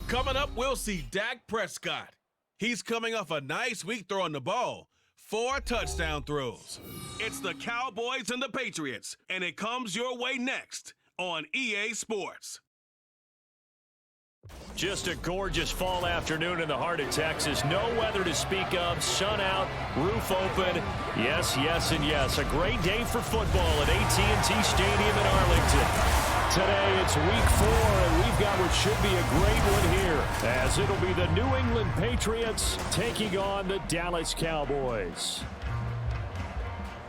Coming up, we'll see Dak Prescott. He's coming off a nice week throwing the ball. 4 touchdown throws. It's the Cowboys and the Patriots, and it comes your way next on EA Sports. Just a gorgeous fall afternoon in the heart of Texas. No weather to speak of. Sun out, roof open. Yes, yes, and yes. A great day for football at AT&T Stadium in Arlington. Today it's week 4, and we've got what should be a great one here, as it'll be the New England Patriots taking on the Dallas Cowboys.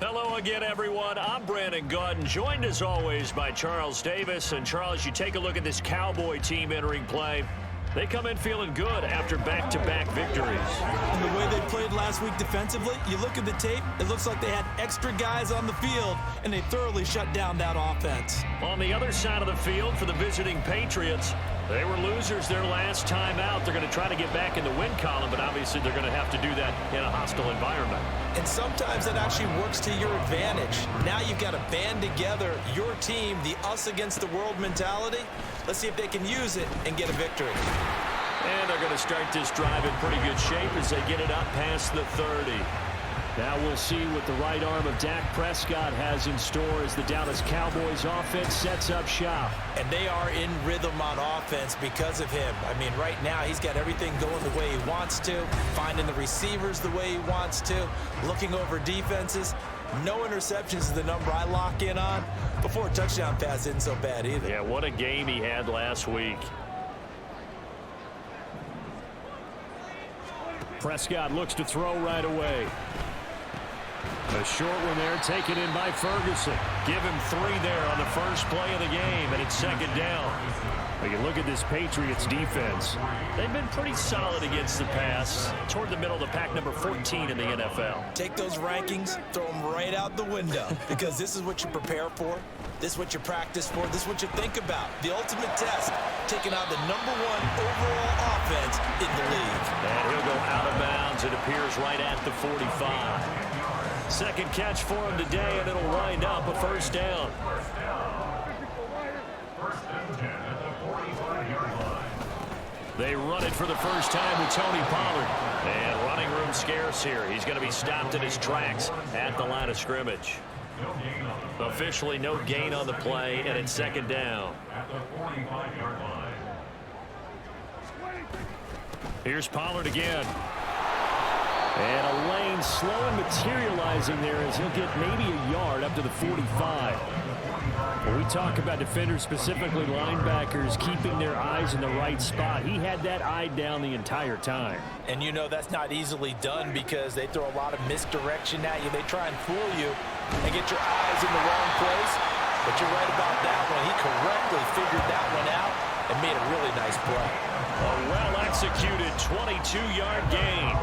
Hello again, everyone. I'm Brandon Gautin, joined as always by Charles Davis. And Charles, you take a look at this Cowboy team entering play. They come in feeling good after back-to-back victories. And the way they played last week defensively, you look at the tape, it looks like they had extra guys on the field, and they thoroughly shut down that offense. On the other side of the field for the visiting Patriots, they were losers their last time out. They're going to try to get back in the win column, but obviously they're going to have to do that in a hostile environment. And sometimes that actually works to your advantage. Now you've got to band together your team, the us against the world mentality. Let's see if they can use it and get a victory. And they're going to start this drive in pretty good shape as they get it up past the 30. Now we'll see what the right arm of Dak Prescott has in store as the Dallas Cowboys offense sets up shop. And they are in rhythm on offense because of him. I mean, right now he's got everything going the way he wants to, finding the receivers the way he wants to, looking over defenses. No interceptions is the number I lock in on. Before a touchdown pass isn't so bad either. Yeah, what a game he had last week. Prescott looks to throw right away. A short one there, taken in by Ferguson. Give him 3 there on the first play of the game, and it's second down. When you look at this Patriots defense, they've been pretty solid against the pass. Toward the middle of the pack, number 14 in the NFL. Take those rankings, throw them right out the window, because this is what you prepare for. This is what you practice for. This is what you think about. The ultimate test, taking out the #1 overall offense in the league. And he'll go out of bounds. It appears right at the 45. Second catch for him today, and it'll wind up a first down. They run it for the first time with Tony Pollard. And running room scarce here. He's going to be stopped in his tracks at the line of scrimmage. Officially no gain on the play, and it's second down. Here's Pollard again. And a lane slow and materializing there as he'll get maybe a yard up to the 45. When we talk about defenders, specifically linebackers, keeping their eyes in the right spot, he had that eye down the entire time. And you know that's not easily done because they throw a lot of misdirection at you. They try and fool you and get your eyes in the wrong place. But you're right about that one. He correctly figured that one out and made a really nice play. A well-executed 22-yard gain.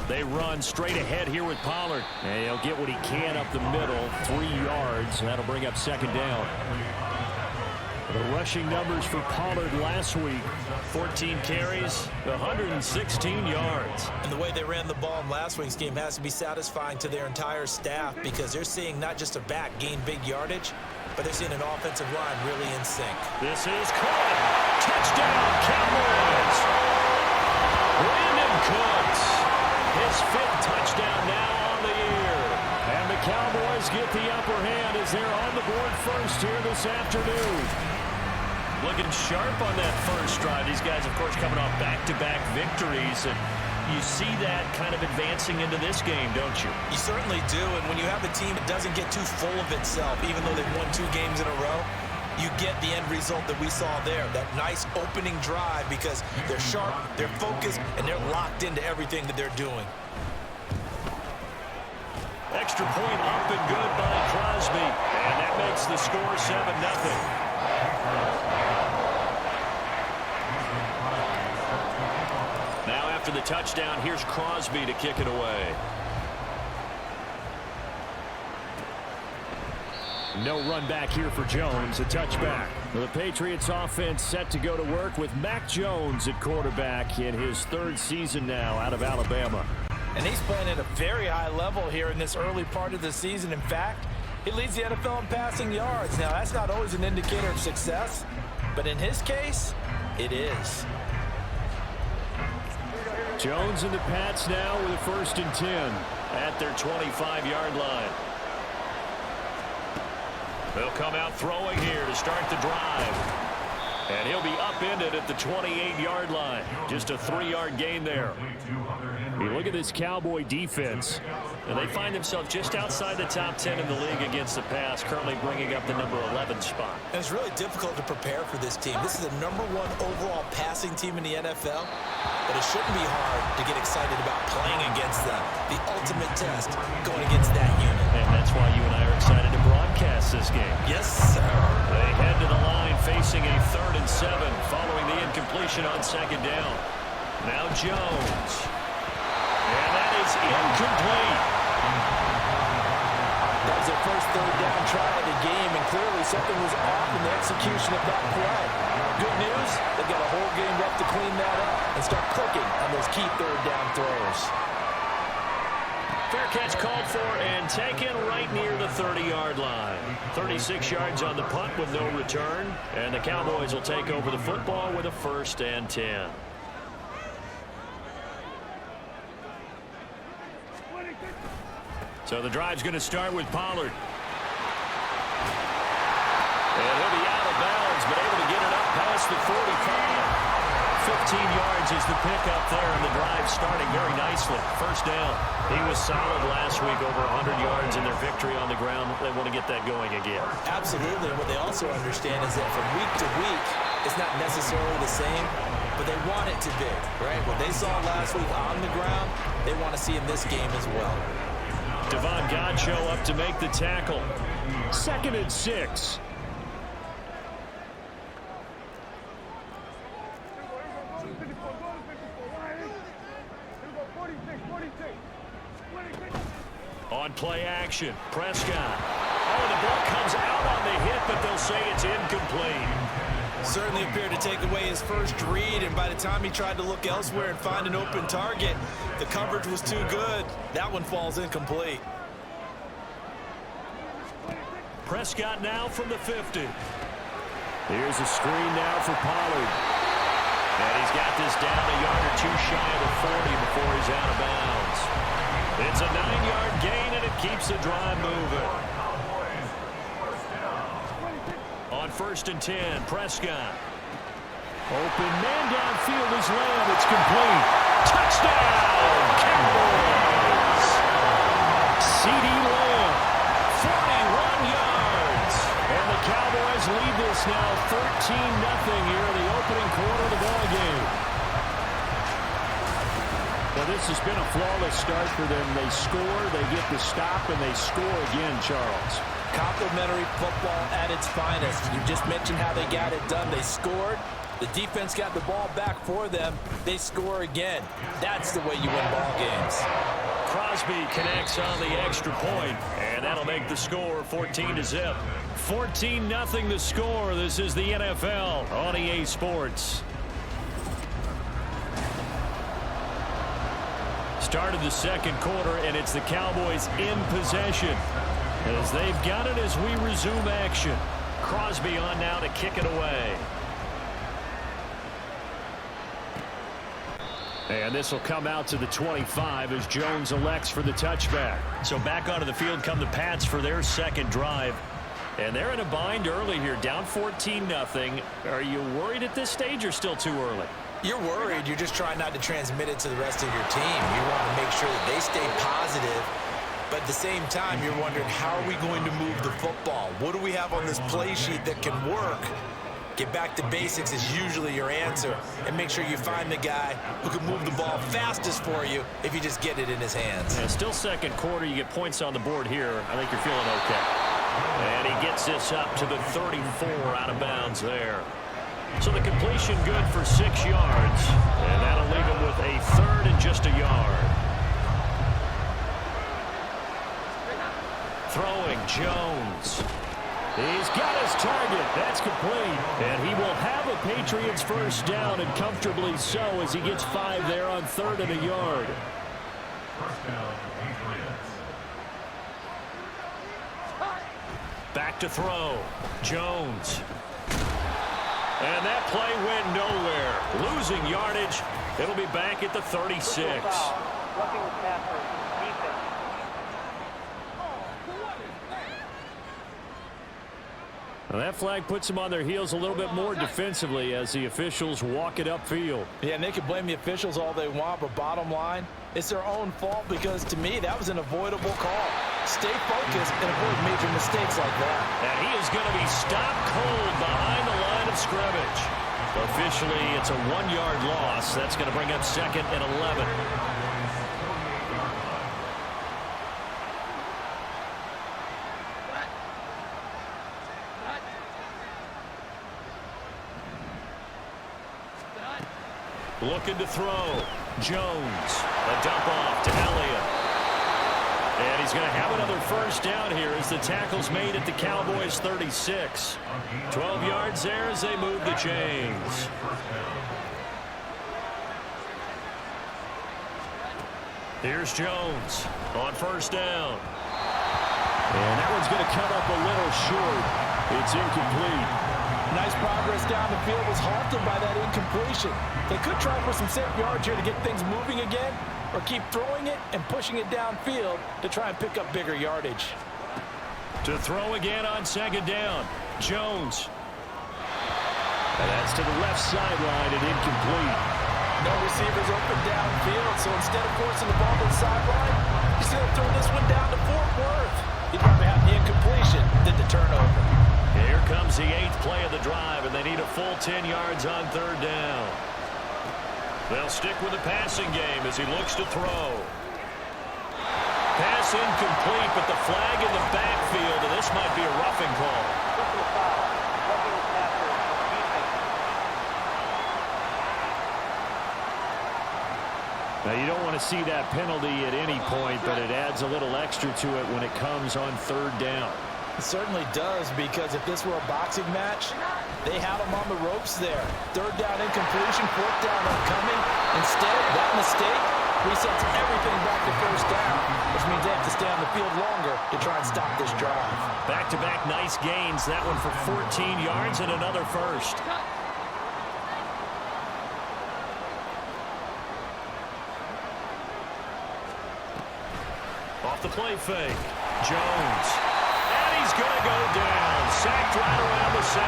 They run straight ahead here with Pollard. And he'll get what he can up the middle, 3 yards. That'll bring up second down. The rushing numbers for Pollard last week, 14 carries, 116 yards. And the way they ran the ball in last week's game has to be satisfying to their entire staff because they're seeing not just a back gain big yardage, but they're seeing an offensive line really in sync. This is caught. Touchdown, Cowboys. Brandon Cooks. His 5th touchdown now on the year. And the Cowboys get the upper hand as they're on the board first here this afternoon. Looking sharp on that first drive. These guys, of course, coming off back-to-back victories. And you see that kind of advancing into this game, don't you? You certainly do. And when you have a team that doesn't get too full of itself, even though they've won 2 games in a row, you get the end result that we saw there, that nice opening drive because they're sharp, they're focused, and they're locked into everything that they're doing. Extra point up and good by Crosby, and that makes the score 7-0. Now after the touchdown, here's Crosby to kick it away. No run back here for Jones, a touchback. The Patriots offense set to go to work with Mac Jones at quarterback in his 3rd season now out of Alabama. And he's playing at a very high level here in this early part of the season. In fact, He leads the NFL in passing yards. Now, that's not always an indicator of success, but in his case, it is. Jones and the Pats now with a 1st and 10 at their 25-yard line. They'll come out throwing here to start the drive. And he'll be upended at the 28-yard line. Just a 3-yard gain there. You look at this Cowboy defense, and they find themselves just outside the top 10 in the league against the pass, currently bringing up the number 11 spot. And it's really difficult to prepare for this team. This is the #1 overall passing team in the NFL, but it shouldn't be hard to get excited about playing against them. The ultimate test going against that unit. And that's why you and I are excited to broadcast this game. Yes, sir. They head to the line facing a 3rd and 7 following the incompletion on 2nd down. Now Jones. And that is incomplete. That was their first 3rd down try of the game, and clearly something was off in the execution of that play. Good news, they've got a whole game left to clean that up and start clicking on those key 3rd down throws. Fair catch called for and taken right near the 30-yard line. 36 yards on the punt with no return, and the Cowboys will take over the football with a 1st and 10. So the drive's going to start with Pollard. And he'll be out of bounds, but able to get it up past the 45. 15 yards is the pickup there, and the drive starting very nicely. 1st down. He was solid last week, over 100 yards in their victory on the ground. They want to get that going again. Absolutely. What they also understand is that from week to week, it's not necessarily the same, but they want it to be, right? What they saw last week on the ground, they want to see in this game as well. Devon Godchaux up to make the tackle. 2nd and 6. On play action, Prescott. Oh, the ball comes out on the hit, but they'll say it's incomplete. Certainly appeared to take away his first read, and by the time he tried to look elsewhere and find an open target, the coverage was too good. That one falls incomplete. Prescott now from the 50. Here's a screen now for Pollard. And he's got this down a yard or 2 shy of the 40 before he's out of bounds. It's a 9-yard gain, and it keeps the drive moving. On 1st and 10, Prescott. Open man downfield is Lamb. It's complete. Touchdown, Cowboys. C.D. Lamb, 41 yards. And the Cowboys lead this now 13-0 here in the opening quarter of the ballgame. Well, this has been a flawless start for them. They score, they get the stop, and they score again, Charles. Complimentary football at its finest. You just mentioned how they got it done. They scored. The defense got the ball back for them. They score again. That's the way you win ball games. Crosby connects on the extra point, and that'll make the score 14-0. 14-0 the score. This is the NFL on EA Sports. Started the 2nd quarter, and it's the Cowboys in possession as they've got it as we resume action. Crosby on now to kick it away. And this will come out to the 25 as Jones elects for the touchback. So back onto the field come the Pats for their 2nd drive. And they're in a bind early here, down 14-0. Are you worried at this stage or still too early? You're worried. You're just trying not to transmit it to the rest of your team. You want to make sure that they stay positive. But at the same time, you're wondering, how are we going to move the football? What do we have on this play sheet that can work? Get back to basics is usually your answer. And make sure you find the guy who can move the ball fastest for you if you just get it in his hands. Yeah, still 2nd quarter. You get points on the board here. I think you're feeling okay. And he gets this up to the 34 out of bounds there. So the completion good for 6 yards. And that'll leave him with a 3rd and just a yard. Throwing Jones. He's got his target. That's complete. And he will have a Patriots 1st down, and comfortably so, as he gets 5 there on 3rd and a yard. Back to throw. Jones. And that play went nowhere. Losing yardage. It'll be back at the 36. Well, that flag puts them on their heels a little bit more defensively as the officials walk it upfield. Yeah, and they can blame the officials all they want, but bottom line, it's their own fault because, to me, that was an avoidable call. Stay focused and avoid major mistakes like that. And he is going to be stopped cold behind the line of scrimmage. Officially, it's a 1-yard loss. That's going to bring up 2nd and 11. Looking to throw. Jones. A dump off to Elliott. And he's going to have another first down here as the tackle's made at the Cowboys 36. 12 yards there as they move the chains. Here's Jones on first down. And that one's going to come up a little short. It's incomplete. Nice progress down the field was halted by that incompletion. They could try for some safe yards here to get things moving again, or keep throwing it and pushing it downfield to try and pick up bigger yardage. To throw again on 2nd down. Jones. And that's to the left sideline and incomplete. No receivers open downfield, so instead of forcing the ball to the sideline, he's going to throw this one down to Fort Worth. He'd rather have the incompletion than the turnover. Here comes the 8th play of the drive, and they need a full 10 yards on 3rd down. They'll stick with the passing game as he looks to throw. Pass incomplete, but the flag in the backfield, and this might be a roughing call. Now, you don't want to see that penalty at any point, but it adds a little extra to it when it comes on 3rd down. It certainly does, because if this were a boxing match, they had him on the ropes there. 3rd down incompletion, 4th down upcoming. Instead, that mistake resets everything back to 1st down, which means they have to stay on the field longer to try and stop this drive. Back-to-back nice gains. That one for 14 yards and another first. Off the play fake. Jones. He's going to go down. Sacked right around the 17.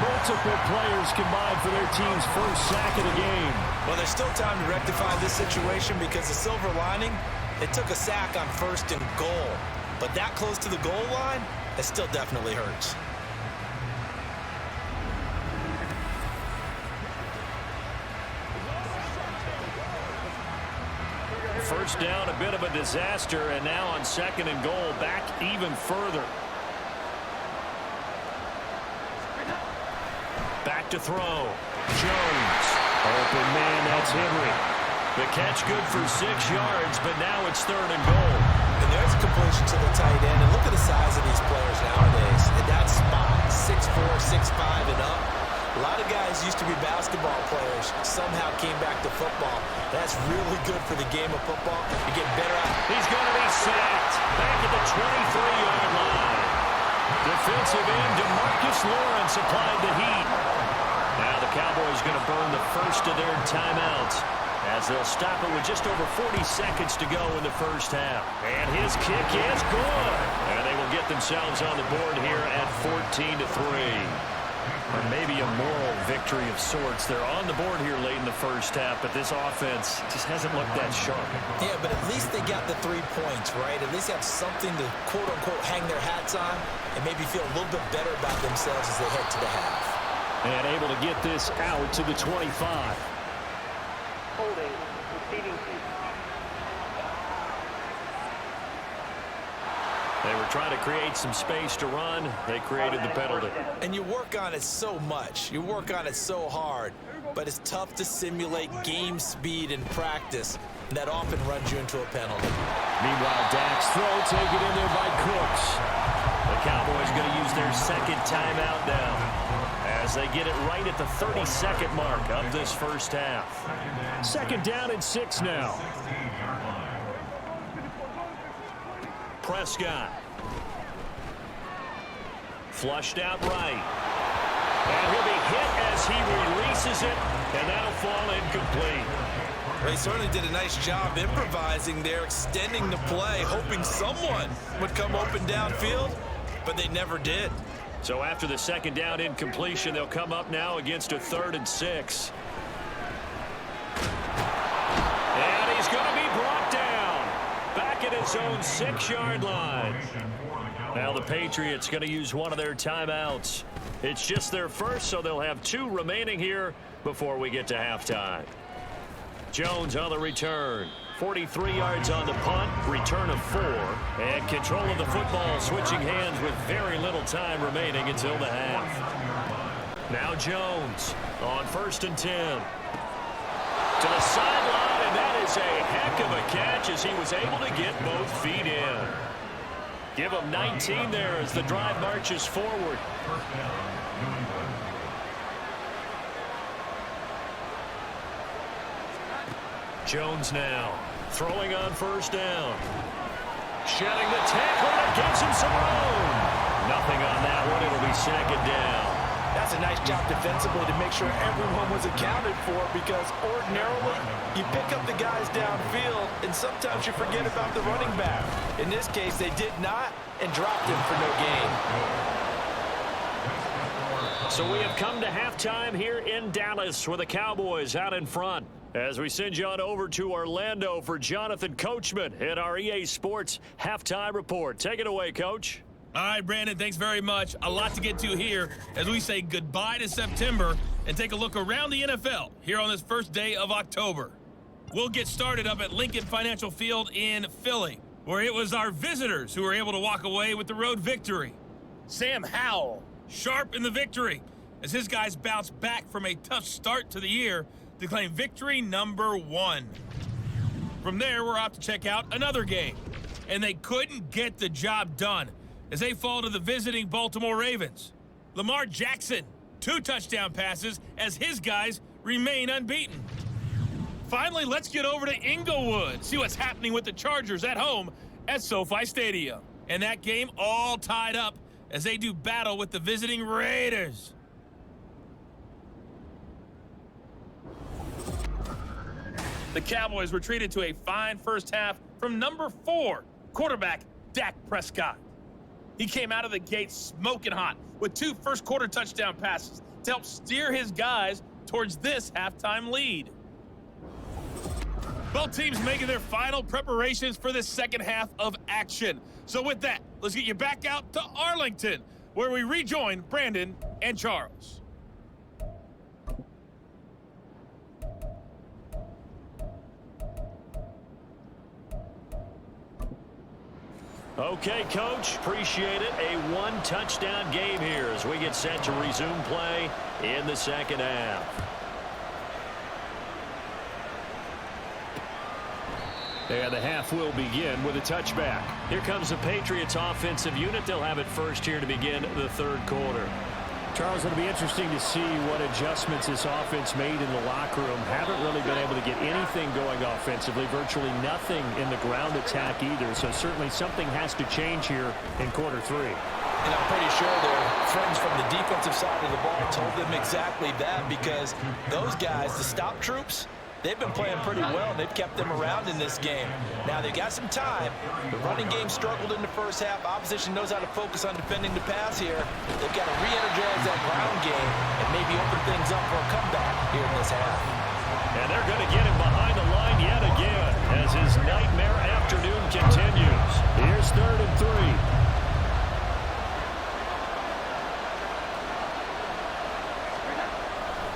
Multiple players combined for their team's first sack of the game. Well, there's still time to rectify this situation because the silver lining, they took a sack on 1st and goal. But that close to the goal line, it still definitely hurts. First down, a bit of a disaster, and now on 2nd and goal, back even further. Back to throw. Jones. Open man, that's Henry. The catch good for 6 yards, but now it's 3rd and goal. And there's a completion to the tight end, and look at the size of these players nowadays. In that spot, 6'4", 6'5", and up. A lot of guys used to be basketball players, somehow came back to football. That's really good for the game of football. You get better at it. He's going to be sacked back at the 23-yard line. Defensive end DeMarcus Lawrence applied the heat. Now the Cowboys going to burn the first of their timeouts as they'll stop it with just over 40 seconds to go in the first half. And his kick is good. And they will get themselves on the board here at 14-3. Or maybe a moral victory of sorts. They're on the board here late in the first half, but this offense just hasn't looked that sharp. Yeah, but at least they got the 3 points, right? At least have something to, quote-unquote, hang their hats on and maybe feel a little bit better about themselves as they head to the half. And able to get this out to the 25. Holding, receiving. They were trying to create some space to run. They created the penalty. And you work on it so much. You work on it so hard. But it's tough to simulate game speed in practice. And that often runs you into a penalty. Meanwhile, Dak's throw taken in there by Cooks. The Cowboys going to use their 2nd timeout now as they get it right at the 30-second mark of this first half. 2nd down and 6 now. Prescott. Flushed out right. And he'll be hit as he releases it, and that'll fall incomplete. They certainly did a nice job improvising there, extending the play, hoping someone would come open downfield, but they never did. So after the second down incompletion, they'll come up now against a 3rd and 6. And he's going to be brought down back at his own 6-yard line. Now the Patriots going to use one of their timeouts. It's just their first, so they'll have 2 remaining here before we get to halftime. Jones on the return. 43 yards on the punt, return of 4, and control of the football switching hands with very little time remaining until the half. Now Jones on 1st and 10. To the sideline, and that is a heck of a catch as he was able to get both feet in. Give him 19 there as the drive marches forward. Jones now throwing on 1st down. Shedding the tackle that gives him some room. Nothing on that one. It'll be 2nd down. That's a nice job defensively to make sure everyone was accounted for, because ordinarily you pick up the guys downfield and sometimes you forget about the running back. In this case, they did not and dropped him for no gain. So we have come to halftime here in Dallas with the Cowboys out in front. As we send you on over to Orlando for Jonathan Coachman at our EA Sports Halftime Report. Take it away, Coach. All right, Brandon, thanks very much. A lot to get to here as we say goodbye to September and take a look around the NFL here on this first day of October. We'll get started up at Lincoln Financial Field in Philly, where it was our visitors who were able to walk away with the road victory. Sam Howell, sharp in the victory, as his guys bounced back from a tough start to the year to claim victory number 1. From there, we're off to check out another game, and they couldn't get the job done as they fall to the visiting Baltimore Ravens. Lamar Jackson, 2 touchdown passes as his guys remain unbeaten. Finally, let's get over to Inglewood, see what's happening with the Chargers at home at SoFi Stadium. And that game all tied up as they do battle with the visiting Raiders. The Cowboys were treated to a fine first half from number 4, quarterback Dak Prescott. He came out of the gate smoking hot with 2 first-quarter touchdown passes to help steer his guys towards this halftime lead. Both teams making their final preparations for this second half of action. So with that, let's get you back out to Arlington, where we rejoin Brandon and Charles. Okay, Coach, appreciate it. A 1-touchdown game here as we get set to resume play in the second half. And the half will begin with a touchback. Here comes the Patriots offensive unit. They'll have it first here to begin the 3rd quarter. Charles, it'll be interesting to see what adjustments this offense made in the locker room. Haven't really been able to get anything going offensively, virtually nothing in the ground attack either. So certainly something has to change here in quarter 3. And I'm pretty sure their friends from the defensive side of the ball told them exactly that, because those guys, the stop troops, they've been playing pretty well, and they've kept them around in this game. Now, they've got some time. The running game struggled in the first half. Opposition knows how to focus on defending the pass here. They've got to re-energize that ground game and maybe open things up for a comeback here in this half. And they're going to get him behind the line yet again as his nightmare afternoon continues. Here's 3rd and 3.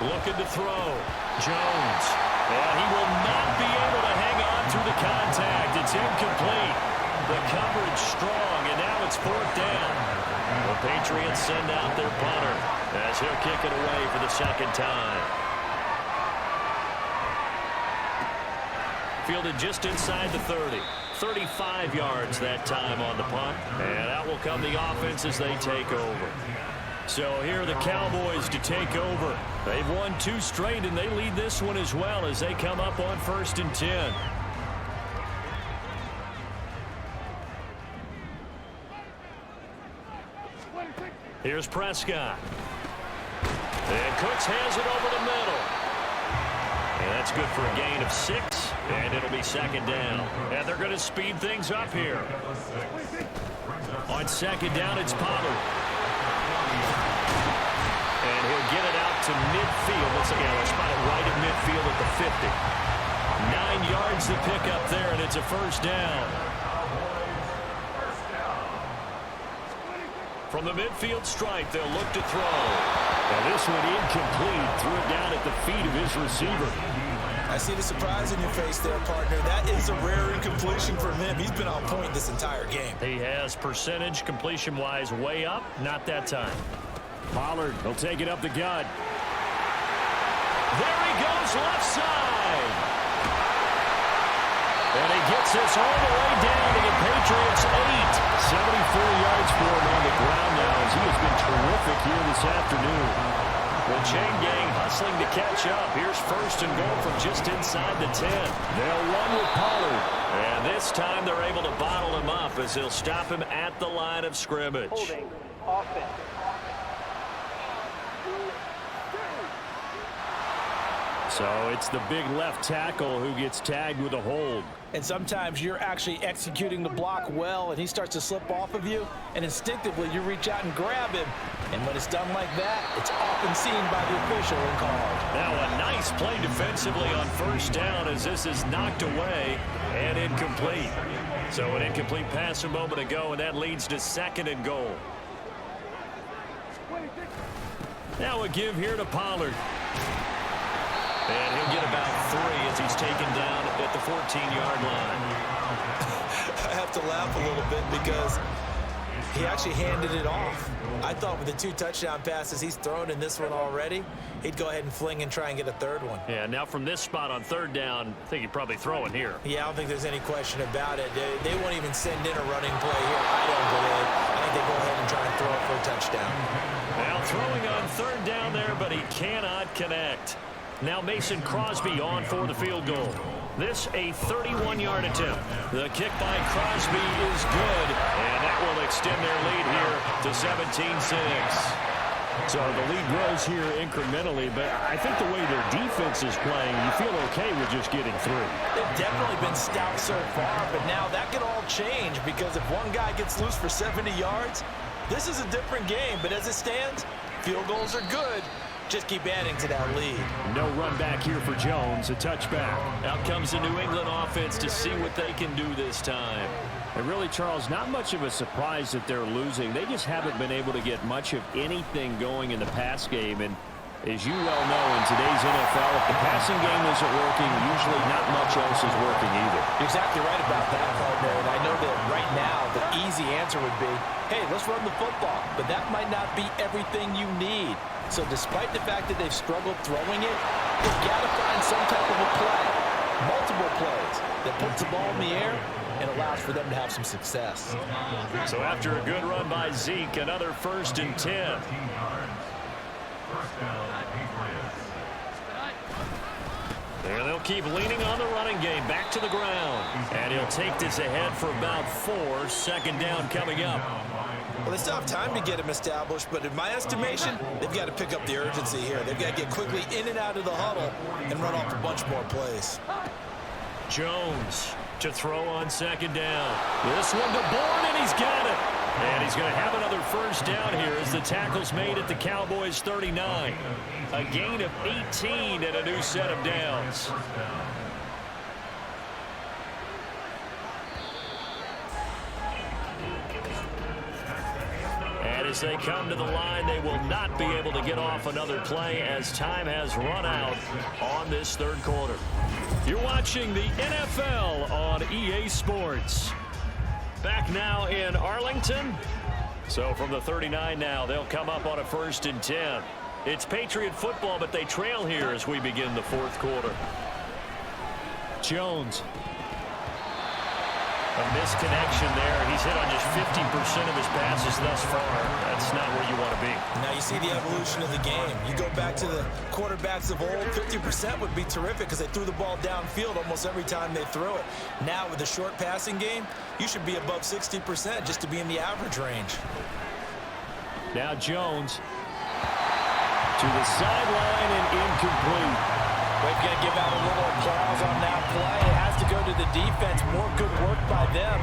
Looking to throw. Jones. And he will not be able to hang on through the contact. It's incomplete. The coverage strong, and now it's 4th down. The Patriots send out their punter as he'll kick it away for the 2nd time. Fielded just inside the 30. 35 yards that time on the punt. And out will come the offense as they take over. So here are the Cowboys to take over. They've won 2 straight, and they lead this one as well as they come up on 1st and 10. Here's Prescott. And Cooks has it over the middle. And that's good for a gain of 6. And it'll be second down. And they're going to speed things up here. On second down, it's Pollard. And he'll get it out to midfield. Let's see, they're spotted right at midfield at the 50. 9 yards to pick up there, and it's a first down. From the midfield stripe, they'll look to throw. And this one incomplete. Threw it down at the feet of his receiver. I see the surprise in your face there, partner. That is a rare incompletion from him. He's been on point this entire game. He has percentage completion-wise way up. Not that time. Pollard, he'll take it up the gut. There he goes, left side. And he gets this all the way down to the Patriots' 8. 74 yards for him on the ground now as he has been terrific here this afternoon. The chain gang hustling to catch up. Here's first and goal from just inside the 10. They'll run with Pollard. And this time they're able to bottle him up as they'll stop him at the line of scrimmage. Holding offense. So it's the big left tackle who gets tagged with a hold. And sometimes you're actually executing the block well, and he starts to slip off of you, and instinctively you reach out and grab him. And when it's done like that, it's often seen by the official and called. Now a nice play defensively on first down as this is knocked away and incomplete. So an incomplete pass a moment ago, and that leads to second and goal. Now a give here to Pollard. And he'll get about 3 as he's taken down at the 14-yard line. I have to laugh a little bit because he actually handed it off. I thought with the 2 touchdown passes he's thrown in this one already, he'd go ahead and fling and try and get a third one. Yeah, now from this spot on third down, I think he'd probably throw it here. Yeah, I don't think there's any question about it. They won't even send in a running play here, I don't believe. I think they go ahead and try and throw it for a touchdown. Now throwing on third down there, but he cannot connect. Now Mason Crosby on for the field goal. This a 31-yard attempt. The kick by Crosby is good, and that will extend their lead here to 17-6. So the lead grows here incrementally, but I think the way their defense is playing, you feel okay with just getting through. They've definitely been stout so far, but now that could all change because if one guy gets loose for 70 yards, this is a different game. But as it stands, field goals are good. Just keep adding to that lead. No run back here for Jones, a touchback. Out comes the New England offense to see what they can do this time. And really, Charles, not much of a surprise that they're losing. They just haven't been able to get much of anything going in the pass game. And as you well know, in today's NFL, if the passing game isn't working, usually not much else is working either. You're exactly right about that, partner. And I know that right now the easy answer would be, hey, let's run the football. But that might not be everything you need. So despite the fact that they've struggled throwing it, they've got to find some type of a play, multiple plays, that puts the ball in the air and allows for them to have some success. So after a good run by Zeke, another 1st and 10. There they'll keep leaning on the running game, back to the ground. And he'll take this ahead for about 4, second down coming up. Well, they still have time to get him established, but in my estimation, they've got to pick up the urgency here. They've got to get quickly in and out of the huddle and run off a bunch more plays. Jones to throw on second down. This one to Bourne, and he's got it. And he's going to have another first down here as the tackle's made at the Cowboys' 39. A gain of 18 and a new set of downs. And as they come to the line, they will not be able to get off another play as time has run out on this third quarter. You're watching the NFL on EA Sports. Back now in Arlington. So from the 39 now, they'll come up on a 1st and 10. It's Patriot football, but they trail here as we begin the 4th quarter. Jones. A misconnection there. He's hit on just 50% of his passes thus far. That's not where you want to be. Now you see the evolution of the game. You go back to the quarterbacks of old, 50% would be terrific because they threw the ball downfield almost every time they threw it. Now with the short passing game, you should be above 60% just to be in the average range. Now Jones to the sideline and incomplete. We've got to give out a little applause on that play. It has to go to the defense. More good work by them.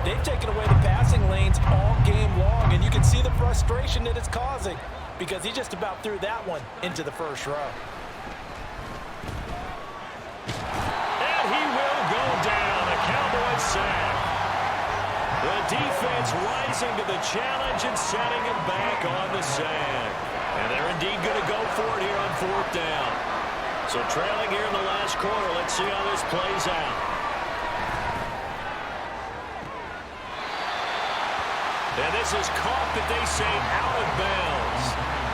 They've taken away the passing lanes all game long, and you can see the frustration that it's causing because he just about threw that one into the first row. And he will go down. A Cowboys sack. The defense rising to the challenge and setting him back on the sand. And they're indeed going to go for it here on 4th down. So trailing here in the last quarter. Let's see how this plays out. And this is caught that they say out of bounds.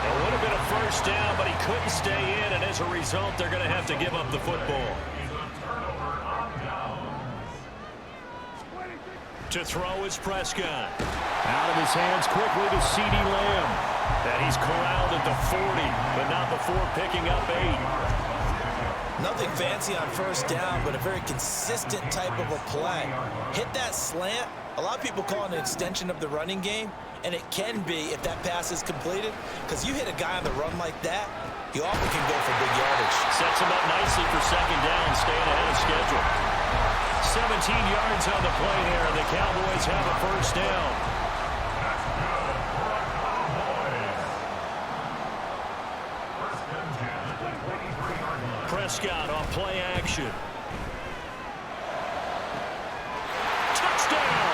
It would have been a first down, but he couldn't stay in, and as a result, they're going to have to give up the football. To throw is Prescott. Out of his hands quickly to CeeDee Lamb. And he's corralled at the 40, but not before picking up 8. Nothing fancy on first down, but a very consistent type of a play. Hit that slant. A lot of people call it an extension of the running game, and it can be if that pass is completed, because you hit a guy on the run like that, you often can go for big yardage. Sets him up nicely for second down, staying ahead of schedule. 17 yards on the play here, and the Cowboys have a first down. Prescott on play action. Touchdown!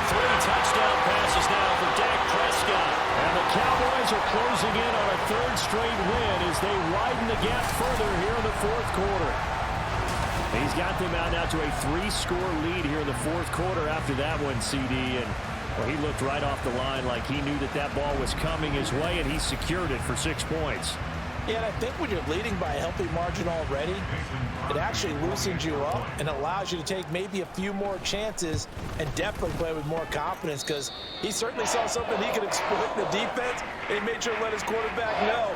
3 touchdown passes now for Dak Prescott. And the Cowboys are closing in on a 3rd straight win as they widen the gap further here in the 4th quarter. He's got them out now to a 3-score lead here in the 4th quarter after that one, CD. And well, he looked right off the line like he knew that that ball was coming his way, and he secured it for 6 points. Yeah, and I think when you're leading by a healthy margin already, it actually loosens you up and allows you to take maybe a few more chances and definitely play with more confidence because he certainly saw something he could exploit in the defense, and he made sure to let his quarterback know,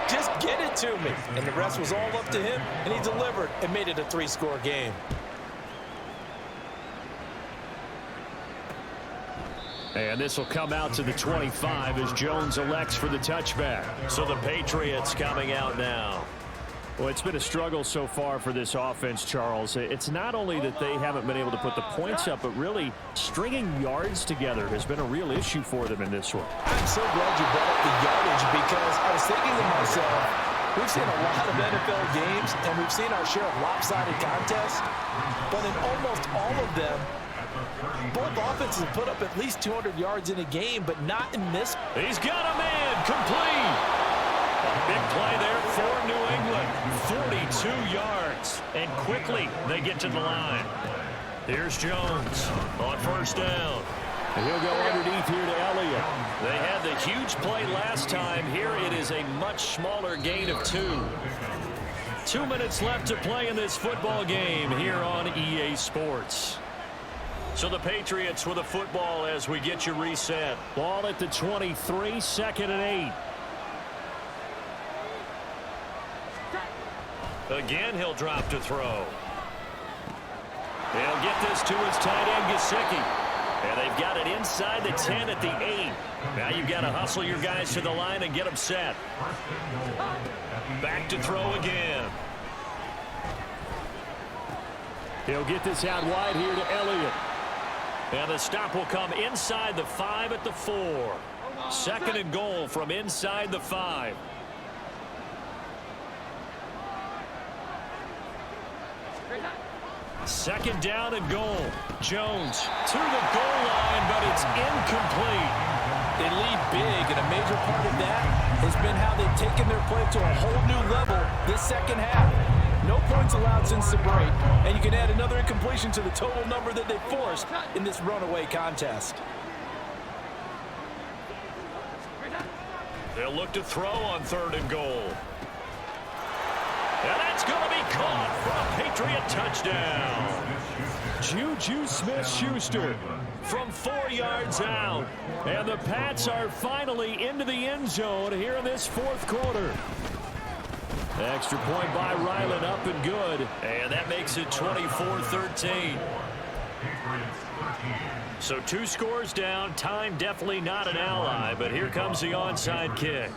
just get it to me. And the rest was all up to him, and he delivered and made it a 3-score game. And this will come out to the 25 as Jones elects for the touchback. So the Patriots coming out now. Well, it's been a struggle so far for this offense, Charles. It's not only that they haven't been able to put the points up, but really stringing yards together has been a real issue for them in this one. I'm so glad you brought up the yardage because I was thinking to myself, we've seen a lot of NFL games and we've seen our share of lopsided contests, but in almost all of them, both offenses have put up at least 200 yards in a game, but not in this. He's got a man complete. A big play there for New England. 42 yards. And quickly they get to the line. Here's Jones on first down. And he'll go underneath here to Elliott. They had the huge play last time. Here it is a much smaller gain of 2. 2 minutes left to play in this football game here on EA Sports. So the Patriots with a football as we get you reset. Ball at the 23, 2nd and 8. Again, he'll drop to throw. They'll get this to his tight end, Gesicki. And they've got it inside the 10 at the 8. Now you've got to hustle your guys to the line and get them set. Back to throw again. He'll get this out wide here to Elliott. And the stop will come inside the 5 at the 4. 2nd and goal from inside the 5. Second down and goal. Jones to the goal line, but it's incomplete. They lead big, and a major part of that has been how they've taken their play to a whole new level this second half. No points allowed since the break, and you can add another incompletion to the total number that they forced in this runaway contest. They'll look to throw on 3rd and goal. And that's going to be caught for a Patriot touchdown. Juju Smith-Schuster from 4 yards out. And the Pats are finally into the end zone here in this 4th quarter. Extra point by Ryland, up and good. And that makes it 24-13. So 2 scores down. Time definitely not an ally, but here comes the onside kick.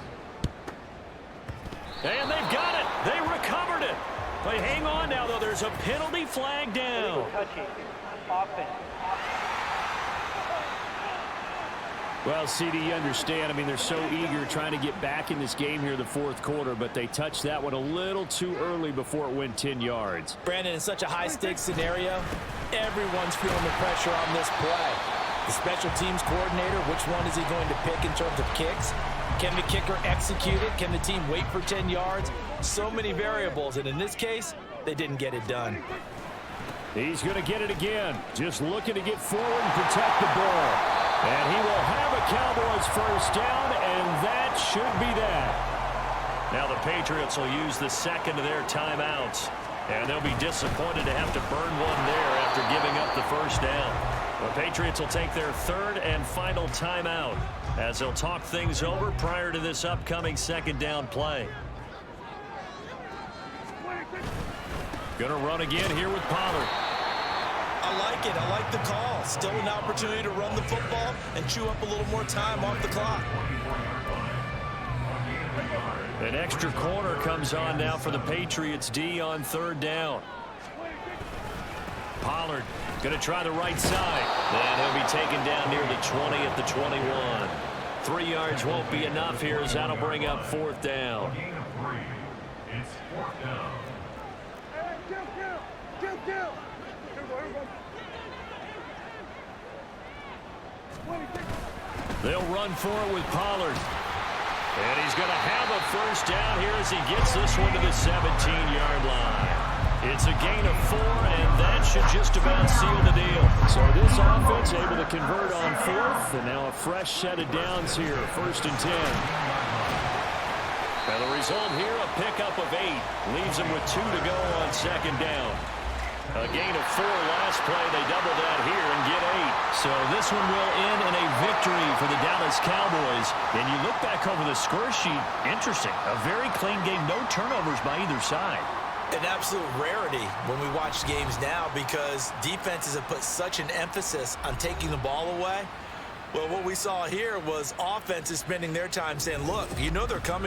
And they've got it. They recovered it. But hang on now, though. There's a penalty flag down. Well, CD, you understand. I mean, they're so eager trying to get back in this game here in the 4th quarter, but they touched that one a little too early before it went 10 yards. Brandon, in such a high-stakes scenario, everyone's feeling the pressure on this play. The special teams coordinator, which one is he going to pick in terms of kicks? Can the kicker execute it? Can the team wait for 10 yards? So many variables, and in this case, they didn't get it done. He's going to get it again. Just looking to get forward and protect the ball. And he will have a Cowboys first down, and that should be that. Now the Patriots will use the second of their timeouts, and they'll be disappointed to have to burn one there after giving up the first down. The Patriots will take their 3rd and final timeout as they'll talk things over prior to this upcoming 2nd down play. Going to run again here with Pollard. I like it. I like the call. Still an opportunity to run the football and chew up a little more time off the clock. An extra corner comes on now for the Patriots D on 3rd down. Pollard going to try the right side. And he'll be taken down near the 20 at the 21. 3 yards won't be enough here as that'll bring up 4th down. It's 4th down. They'll run for it with Pollard. And he's going to have a first down here as he gets this one to the 17-yard line. It's a gain of 4, and that should just about seal the deal. So this offense able to convert on 4th, and now a fresh set of downs here, 1st and 10. And the result here, a pickup of 8. Leaves him with 2 to go on 2nd down. A gain of 4 last play. They double that here and get 8. So this one will end in a victory for the Dallas Cowboys. And you look back over the score sheet, interesting. A very clean game, no turnovers by either side. An absolute rarity when we watch games now because defenses have put such an emphasis on taking the ball away. Well, what we saw here was offenses spending their time saying, look, you know they're coming